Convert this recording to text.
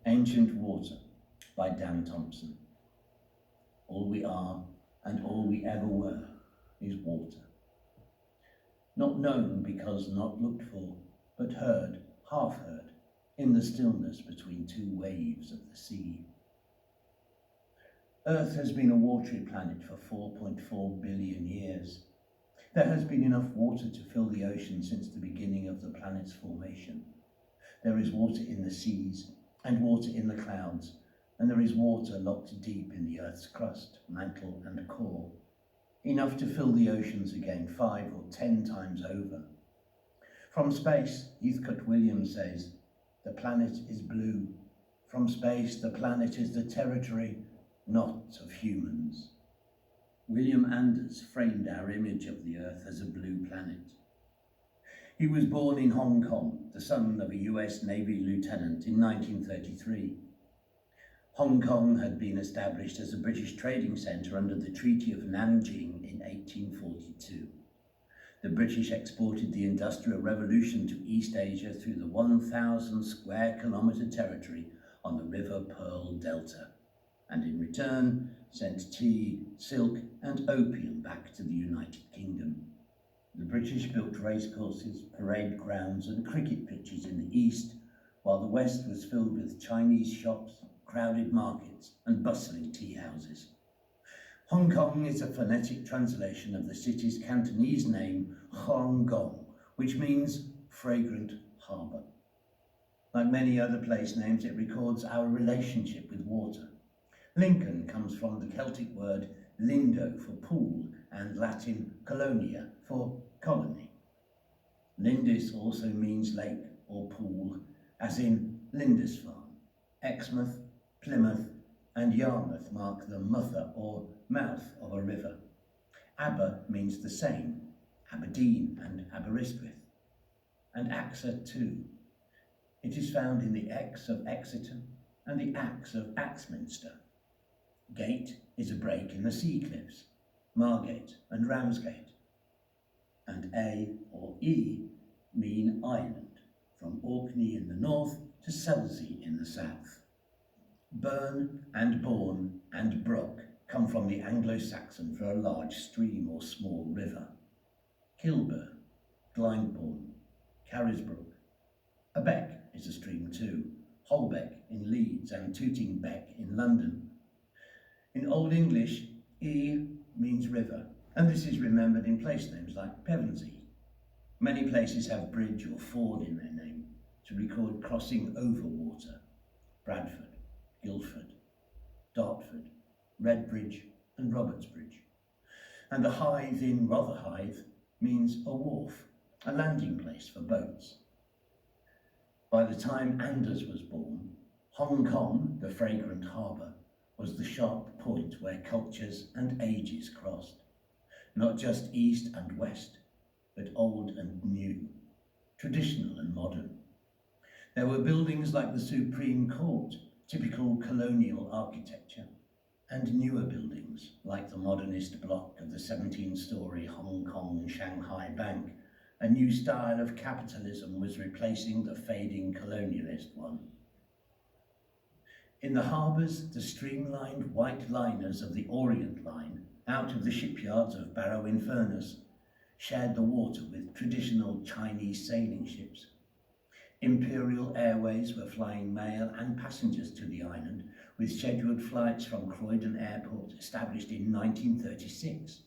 Ancient Water by Dan Thompson. All we are and all we ever were is water. Not known because not looked for, but heard, half heard, in the stillness between two waves of the sea. Earth has been a watery planet for 4.4 billion years. There has been enough water to fill the ocean since the beginning of the planet's formation. There is water in the seas and water in the clouds, and there is water locked deep in the Earth's crust, mantle and core, enough to fill the oceans again 5 or 10 times over. From space, Heathcote Williams says, the planet is blue. From space, the planet is the territory, not of humans. William Anders framed our image of the Earth as a blue planet. He was born in Hong Kong, the son of a US Navy lieutenant in 1933. Hong Kong had been established as a British trading centre under the Treaty of Nanjing in 1842. The British exported the Industrial Revolution to East Asia through the 1,000 square kilometre territory on the River Pearl Delta, and in return sent tea, silk and opium back to the United Kingdom. The British built racecourses, parade grounds and cricket pitches in the east, while the west was filled with Chinese shops, crowded markets and bustling tea houses. Hong Kong is a phonetic translation of the city's Cantonese name, Hong Kong, which means fragrant harbour. Like many other place names, it records our relationship with water. Lincoln comes from the Celtic word lindo for pool and Latin colonia for colony. Lindis also means lake or pool, as in Lindisfarne. Exmouth, Plymouth and Yarmouth mark the mother or mouth of a river. Aber means the same, Aberdeen and Aberystwyth, and Axa too. It is found in the Ex of Exeter and the Axe of Axminster. Gate is a break in the sea cliffs, Margate and Ramsgate. And A or E mean island, from Orkney in the north to Selsey in the south. Burn and Bourne and Brook come from the Anglo-Saxon for a large stream or small river. Kilburn, Glyndebourne, Carisbrooke. A beck is a stream too, Holbeck in Leeds and Tooting Beck in London. In Old English, E means river, and this is remembered in place names like Pevensey. Many places have bridge or ford in their name to record crossing over water. Bradford, Guildford, Dartford, Redbridge and Robertsbridge. And the Hythe in Rotherhithe means a wharf, a landing place for boats. By the time Anders was born, Hong Kong, the fragrant harbour, was the sharp point where cultures and ages crossed. Not just east and west, but old and new, traditional and modern. There were buildings like the Supreme Court, typical colonial architecture, and newer buildings like the modernist block of the 17-storey Hong Kong-Shanghai Bank. A new style of capitalism was replacing the fading colonialist one. In the harbours, the streamlined white liners of the Orient line, out of the shipyards of Barrow-in-Furness, shared the water with traditional Chinese sailing ships. Imperial Airways were flying mail and passengers to the island, with scheduled flights from Croydon Airport established in 1936,